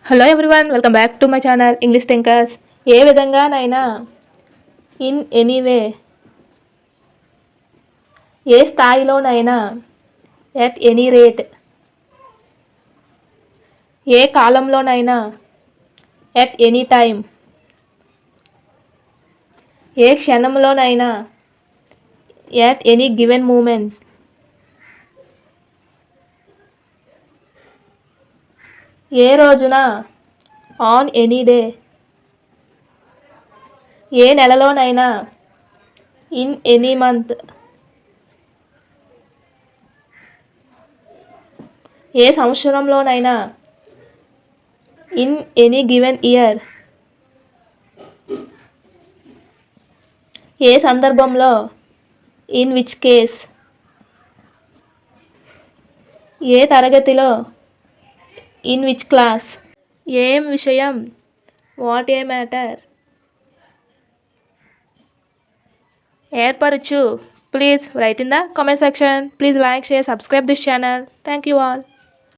Hello everyone, welcome back to my channel English thinkers. ఏ విధంగానైనా, in anyway, ఏ స్థాయిలోనైనా, ఎట్ ఎనీ రేట్, ఏ కాలంలోనైనా, ఎట్ ఎనీ టైం, ఏ క్షణంలోనైనా, ఎట్ ఎనీ గివెన్ మూమెంట్, ఏ రోజున, ఆన్ ఎనీ డే, ఏ నెలలోనైనా, ఇన్ ఎనీ మంత్, ఏ సంవత్సరంలోనైనా, ఇన్ ఎనీ గివెన్ ఇయర్, ఏ సందర్భంలో, ఇన్ విచ్ కేస్, ఏ తరగతిలో, ఇన్ విచ్ క్లాస్, ఏం విషయం, వాట్ ఏ మ్యాటర్, ఏర్పరచు. Please write in the comment section. Please like, share, subscribe this channel. Thank you all.